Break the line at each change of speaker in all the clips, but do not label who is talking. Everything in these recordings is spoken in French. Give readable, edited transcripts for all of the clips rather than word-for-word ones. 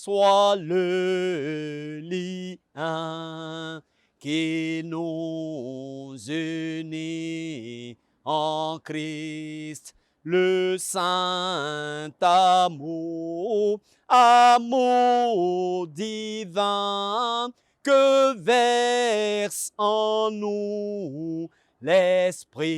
soit le lien qui nous unit en Christ, le saint amour, amour divin que verse en nous l'Esprit.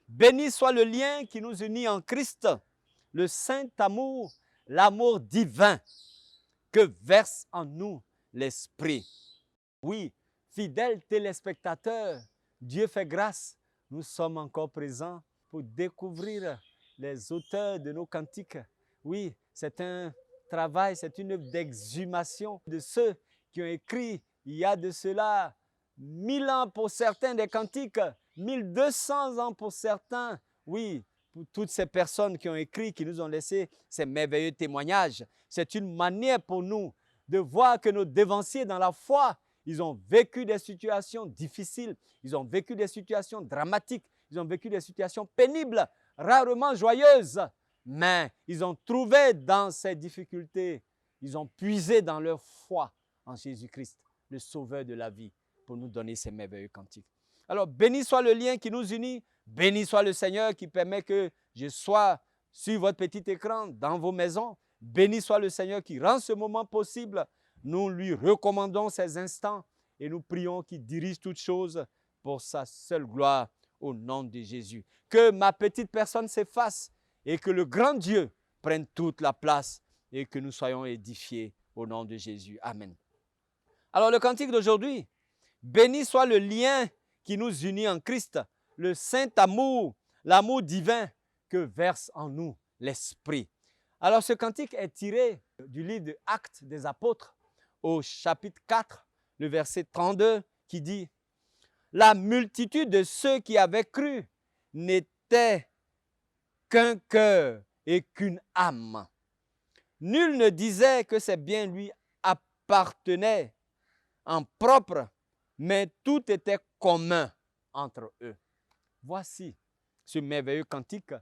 Béni soit le lien qui nous unit en Christ, le saint amour, l'amour divin que verse en nous l'Esprit. Oui, fidèles téléspectateurs, Dieu fait grâce, nous sommes encore présents pour découvrir les auteurs de nos cantiques. Oui, c'est un travail, c'est une œuvre d'exhumation de ceux qui ont écrit il y a de cela 1000 ans pour certains des cantiques, 1200 ans pour certains. Oui, pour toutes ces personnes qui ont écrit, qui nous ont laissé ces merveilleux témoignages. C'est une manière pour nous de voir que nos devanciers dans la foi, ils ont vécu des situations difficiles, ils ont vécu des situations dramatiques, ils ont vécu des situations pénibles, rarement joyeuses, mais ils ont trouvé dans ces difficultés, ils ont puisé dans leur foi en Jésus-Christ, le Sauveur de la vie, pour nous donner ces merveilleux cantiques. Alors, béni soit le lien qui nous unit, béni soit le Seigneur qui permet que je sois sur votre petit écran, dans vos maisons. Béni soit le Seigneur qui rend ce moment possible. Nous lui recommandons ces instants et nous prions qu'il dirige toutes choses pour sa seule gloire au nom de Jésus. Que ma petite personne s'efface et que le grand Dieu prenne toute la place et que nous soyons édifiés au nom de Jésus. Amen. Alors le cantique d'aujourd'hui, béni soit le lien qui nous unit en Christ, le saint amour, l'amour divin que verse en nous l'Esprit. Alors ce cantique est tiré du livre de Actes des Apôtres au chapitre 4, le verset 32 qui dit « La multitude de ceux qui avaient cru n'était qu'un cœur et qu'une âme. Nul ne disait que ses biens lui appartenaient en propre, mais tout était commun entre eux. » Voici ce merveilleux cantique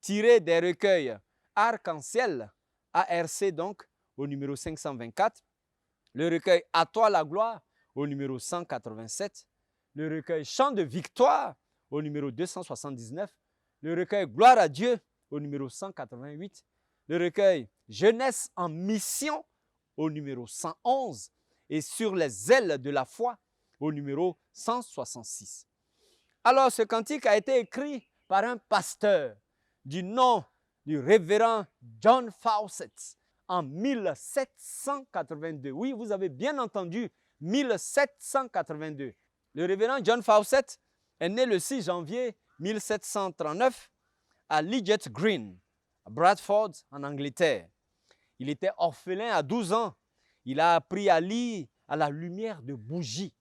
tiré des recueils Arc-en-Ciel, ARC donc, au numéro 524, le recueil À toi la gloire, au numéro 187, le recueil Chant de victoire, au numéro 279, le recueil Gloire à Dieu, au numéro 188, le recueil Jeunesse en mission, au numéro 111, et Sur les ailes de la foi, au numéro 166. Alors, ce cantique a été écrit par un pasteur du nom du révérend John Fawcett en 1782. Oui, vous avez bien entendu, 1782. Le révérend John Fawcett est né le 6 janvier 1739 à Lidget Green, à Bradford, en Angleterre. Il était orphelin à 12 ans. Il a appris à lire à la lumière de bougies.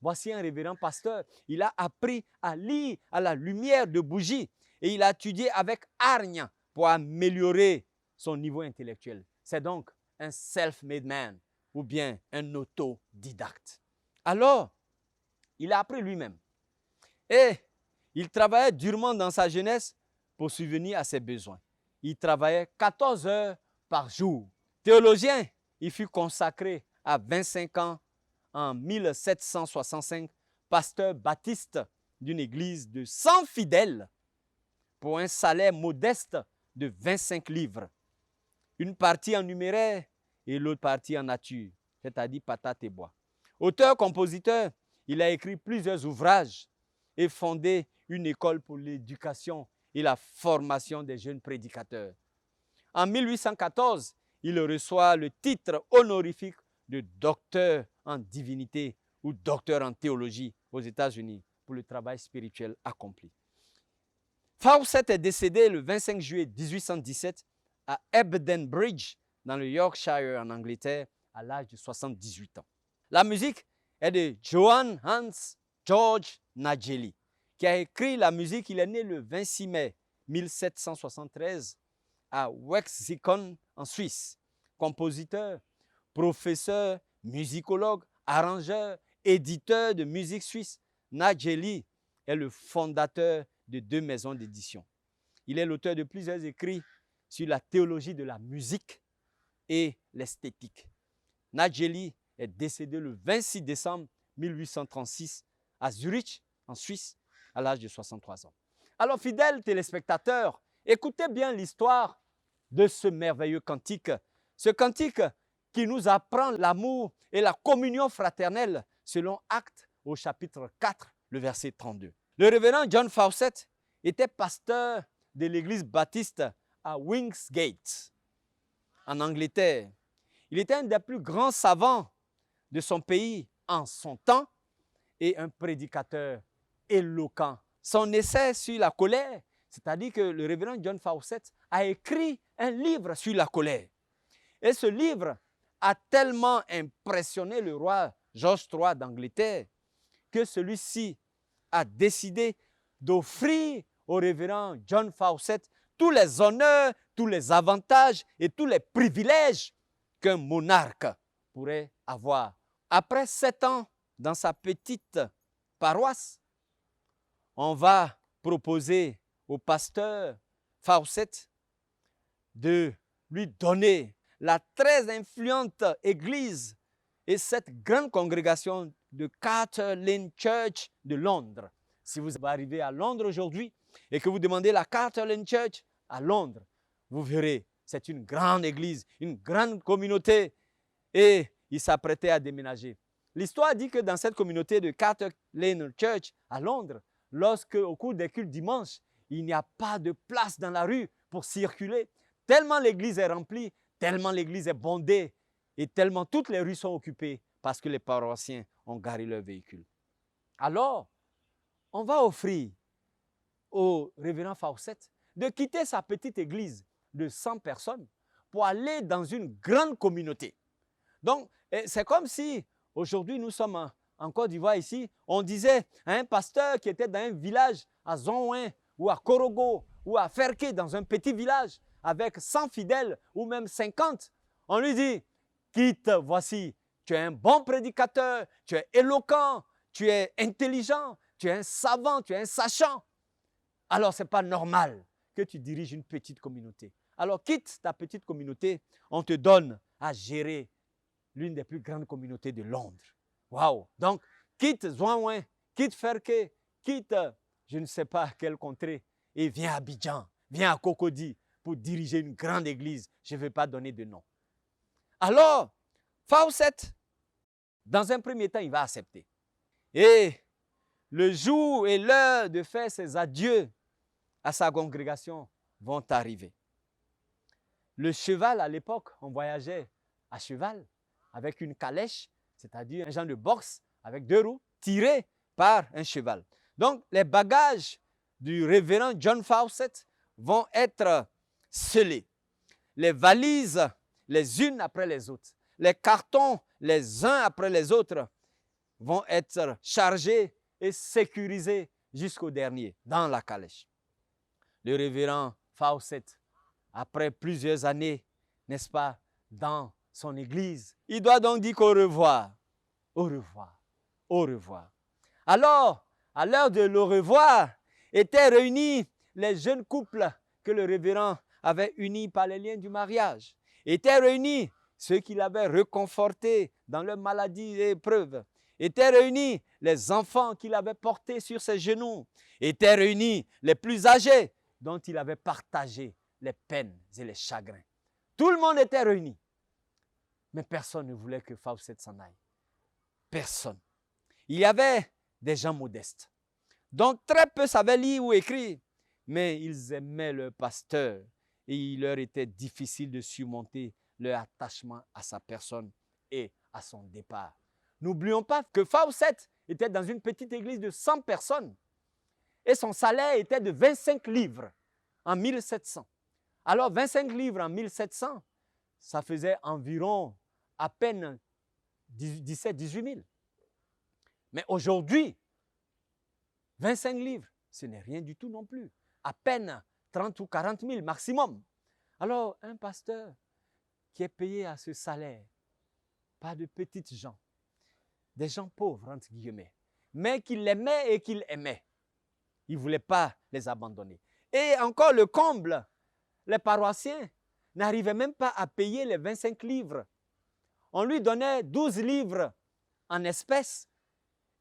Voici un révérend pasteur. Il a appris à lire à la lumière de bougies et il a étudié avec hargne pour améliorer son niveau intellectuel. C'est donc un self-made man ou bien un autodidacte. Alors, il a appris lui-même et il travaillait durement dans sa jeunesse pour subvenir à ses besoins. Il travaillait 14 heures par jour. Théologien, il fut consacré à 25 ans en 1765, pasteur baptiste d'une église de 100 fidèles pour un salaire modeste de 25 livres. Une partie en numéraire et l'autre partie en nature, c'est-à-dire patate et bois. Auteur-compositeur, il a écrit plusieurs ouvrages et fondé une école pour l'éducation et la formation des jeunes prédicateurs. En 1814, il reçoit le titre honorifique de docteur en divinité ou docteur en théologie aux États-Unis pour le travail spirituel accompli. Fawcett est décédé le 25 juillet 1817 à Ebden Bridge, dans le Yorkshire en Angleterre, à l'âge de 78 ans. La musique est de Johann Hans Georg Nageli, qui a écrit la musique. Il est né le 26 mai 1773 à Wexikon, en Suisse. Compositeur, professeur, musicologue, arrangeur, éditeur de musique suisse, Nageli est le fondateur de 2 maisons d'édition. Il est l'auteur de plusieurs écrits sur la théologie de la musique, et l'esthétique. Nadjeli est décédé le 26 décembre 1836 à Zurich, en Suisse, à l'âge de 63 ans. Alors, fidèles téléspectateurs, écoutez bien l'histoire de ce merveilleux cantique. Ce cantique qui nous apprend l'amour et la communion fraternelle selon Actes au chapitre 4, le verset 32. Le révérend John Fawcett était pasteur de l'église baptiste à Wingsgate, en Angleterre. Il était un des plus grands savants de son pays en son temps et un prédicateur éloquent. Son essai sur la colère, c'est-à-dire que le révérend John Fawcett a écrit un livre sur la colère. Et ce livre a tellement impressionné le roi George III d'Angleterre que celui-ci a décidé d'offrir au révérend John Fawcett tous les honneurs, tous les avantages et tous les privilèges qu'un monarque pourrait avoir. Après 7 ans dans sa petite paroisse, on va proposer au pasteur Fawcett de lui donner la très influente église et cette grande congrégation de Carter Lane Church de Londres. Si vous arrivez à Londres aujourd'hui et que vous demandez la Carter Lane Church à Londres, vous verrez, c'est une grande église, une grande communauté et il s'apprêtait à déménager. L'histoire dit que dans cette communauté de Carter Lane Church à Londres, lorsque au cours des cultes dimanche, il n'y a pas de place dans la rue pour circuler, tellement l'église est remplie, tellement l'église est bondée et tellement toutes les rues sont occupées parce que les paroissiens ont garé leurs véhicules. Alors, on va offrir au révérend Fawcett de quitter sa petite église de 100 personnes pour aller dans une grande communauté. Donc, c'est comme si aujourd'hui nous sommes en Côte d'Ivoire ici, on disait à un pasteur qui était dans un village à Zonouin ou à Korogo ou à Ferké, dans un petit village avec 100 fidèles ou même 50, on lui dit, quitte, voici, tu es un bon prédicateur, tu es éloquent, tu es intelligent, tu es un savant, tu es un sachant. Alors, ce n'est pas normal que tu diriges une petite communauté. Alors, quitte ta petite communauté, on te donne à gérer l'une des plus grandes communautés de Londres. Waouh! Donc, quitte Zouanouin, quitte Ferké, quitte je ne sais pas quelle contrée et viens à Abidjan, viens à Cocody pour diriger une grande église. Je ne vais pas donner de nom. Alors, Fawcett, dans un premier temps, il va accepter. Et le jour et l'heure de faire ses adieux à sa congrégation vont arriver. Le cheval, à l'époque, on voyageait à cheval avec une calèche, c'est-à-dire un genre de boxe avec 2 roues, tiré par un cheval. Donc, les bagages du révérend John Fawcett vont être scellés. Les valises, les unes après les autres. Les cartons, les uns après les autres, vont être chargés et sécurisés jusqu'au dernier, dans la calèche. Le révérend Fawcett, après plusieurs années, n'est-ce pas, dans son église, il doit donc dire qu'au revoir, au revoir, au revoir. Alors, à l'heure de l'au revoir, étaient réunis les jeunes couples que le révérend avait unis par les liens du mariage. Étaient réunis ceux qui l'avaient réconforté dans leur maladie et épreuve. Étaient réunis les enfants qu'il avait portés sur ses genoux. Étaient réunis les plus âgés dont il avait partagé les peines et les chagrins. Tout le monde était réuni. Mais personne ne voulait que Fawcett s'en aille. Personne. Il y avait des gens modestes. Donc très peu savaient lire ou écrire. Mais ils aimaient leur pasteur et il leur était difficile de surmonter leur attachement à sa personne et à son départ. N'oublions pas que Fawcett était dans une petite église de 100 personnes et son salaire était de 25 livres en 1700. Alors 25 livres en 1700, ça faisait environ à peine 17-18 000. Mais aujourd'hui, 25 livres, ce n'est rien du tout non plus. À peine 30 ou 40 000 maximum. Alors, un pasteur qui est payé à ce salaire, pas de petites gens, des gens pauvres, entre guillemets, mais qu'il aimait et qu'il aimait. Il ne voulait pas les abandonner. Et encore le comble, les paroissiens n'arrivait même pas à payer les 25 livres. On lui donnait 12 livres en espèces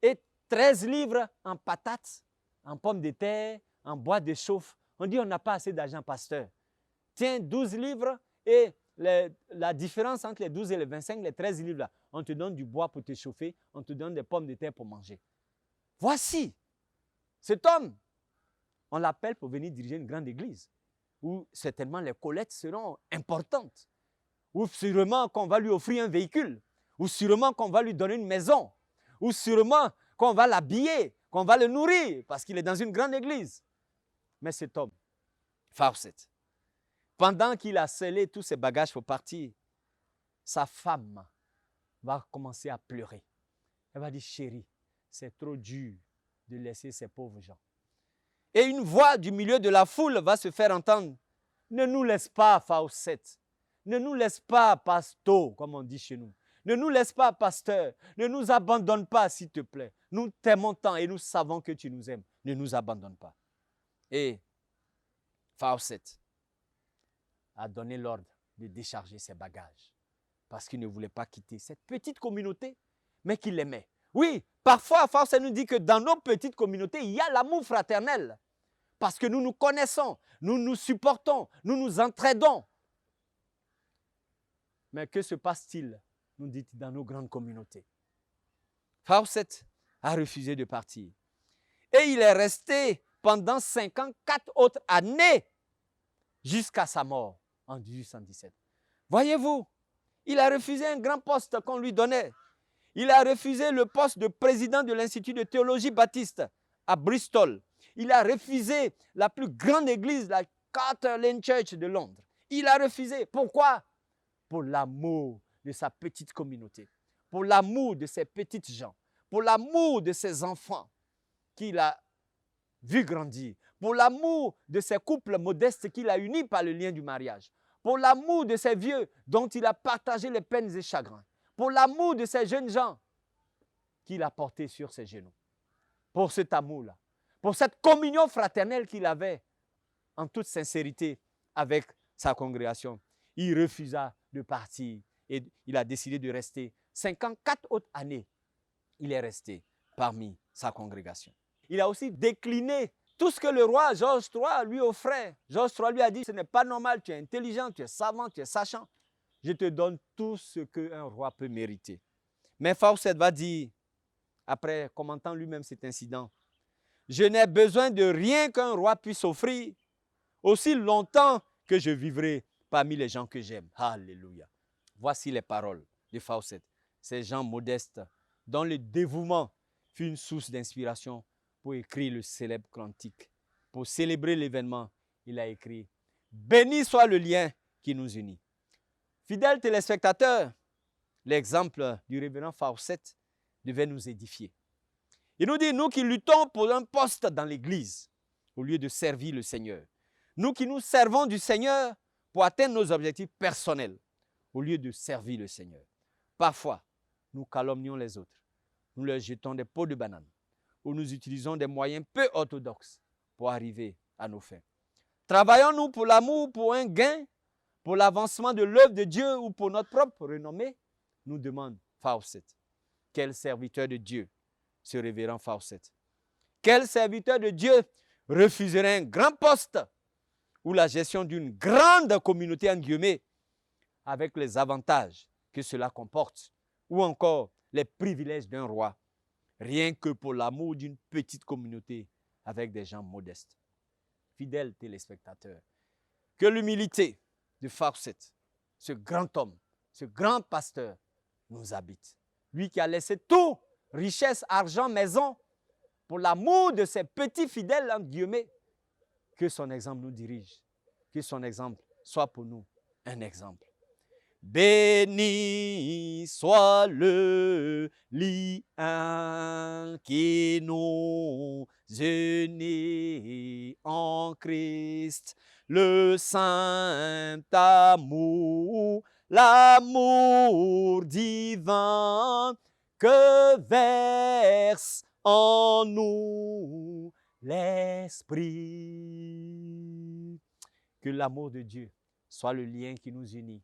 et 13 livres en patates, en pommes de terre, en bois de chauffe. On dit on n'a pas assez d'argent, pasteur. Tiens, 12 livres et la différence entre les 12 et les 25, les 13 livres, là, on te donne du bois pour te chauffer, on te donne des pommes de terre pour manger. Voici cet homme. On l'appelle pour venir diriger une grande église où certainement les collectes seront importantes, ou sûrement qu'on va lui offrir un véhicule, ou sûrement qu'on va lui donner une maison, ou sûrement qu'on va l'habiller, qu'on va le nourrir, parce qu'il est dans une grande église. Mais cet homme, Fawcett, pendant qu'il a scellé tous ses bagages pour partir, sa femme va commencer à pleurer. Elle va dire, chérie, c'est trop dur de laisser ces pauvres gens. Et une voix du milieu de la foule va se faire entendre. Ne nous laisse pas, Fawcett. Ne nous laisse pas, pasto, comme on dit chez nous. Ne nous laisse pas, pasteur. Ne nous abandonne pas, s'il te plaît. Nous t'aimons tant et nous savons que tu nous aimes. Ne nous abandonne pas. Et Fawcett a donné l'ordre de décharger ses bagages parce qu'il ne voulait pas quitter cette petite communauté, mais qu'il aimait. Oui, parfois, Fawcett nous dit que dans nos petites communautés, il y a l'amour fraternel. Parce que nous nous connaissons, nous nous supportons, nous nous entraidons. Mais que se passe-t-il, nous dites, dans nos grandes communautés? Fawcett a refusé de partir. Et il est resté pendant 54 autres années jusqu'à sa mort en 1817. Voyez-vous, il a refusé un grand poste qu'on lui donnait. Il a refusé le poste de président de l'Institut de théologie baptiste à Bristol. Il a refusé la plus grande église, la Charter Lane Church de Londres. Il a refusé. Pourquoi? Pour l'amour de sa petite communauté, pour l'amour de ses petites gens, pour l'amour de ses enfants qu'il a vu grandir, pour l'amour de ces couples modestes qu'il a unis par le lien du mariage, pour l'amour de ces vieux dont il a partagé les peines et chagrins, pour l'amour de ces jeunes gens qu'il a portés sur ses genoux. Pour cet amour-là, pour cette communion fraternelle qu'il avait en toute sincérité avec sa congrégation, il refusa de partir et il a décidé de rester 54 autres années. Il est resté parmi sa congrégation. Il a aussi décliné tout ce que le roi Georges III lui offrait. Georges III lui a dit, ce n'est pas normal, tu es intelligent, tu es savant, tu es sachant. Je te donne tout ce qu'un roi peut mériter. Mais Fawcett va dire, après commentant lui-même cet incident, je n'ai besoin de rien qu'un roi puisse offrir, aussi longtemps que je vivrai parmi les gens que j'aime. Alléluia. Voici les paroles de Fawcett. Ces gens modestes dont le dévouement fut une source d'inspiration pour écrire le célèbre cantique. Pour célébrer l'événement, il a écrit « Béni soit le lien qui nous unit ». Fidèles téléspectateurs, l'exemple du révérend Fawcett devait nous édifier. Il nous dit, nous qui luttons pour un poste dans l'Église, au lieu de servir le Seigneur. Nous qui nous servons du Seigneur pour atteindre nos objectifs personnels, au lieu de servir le Seigneur. Parfois, nous calomnions les autres. Nous leur jetons des pots de banane ou nous utilisons des moyens peu orthodoxes pour arriver à nos fins. Travaillons-nous pour l'amour, pour un gain, pour l'avancement de l'œuvre de Dieu ou pour notre propre renommée? Nous demande Fawcett. Quel serviteur de Dieu, ce révérend Fawcett? Quel serviteur de Dieu refuserait un grand poste ou la gestion d'une grande communauté en guillemets avec les avantages que cela comporte ou encore les privilèges d'un roi, rien que pour l'amour d'une petite communauté avec des gens modestes? Fidèles téléspectateurs, que l'humilité de Fawcett, ce grand homme, ce grand pasteur, nous habite. Lui qui a laissé tout, richesse, argent, maison, pour l'amour de ses petits fidèles, en guillemets, que son exemple nous dirige, que son exemple soit pour nous un exemple. Béni soit le lien qui nous unit en Christ, le saint amour, l'amour divin que verse en nous l'Esprit. Que l'amour de Dieu soit le lien qui nous unit.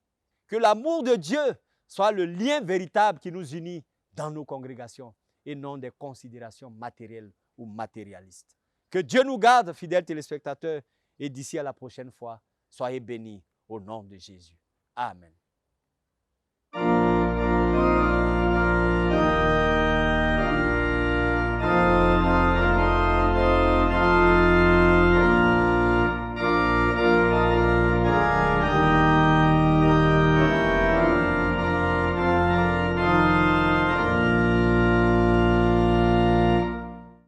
Que l'amour de Dieu soit le lien véritable qui nous unit dans nos congrégations et non des considérations matérielles ou matérialistes. Que Dieu nous garde, fidèles téléspectateurs, et d'ici à la prochaine fois, soyez bénis au nom de Jésus. Amen.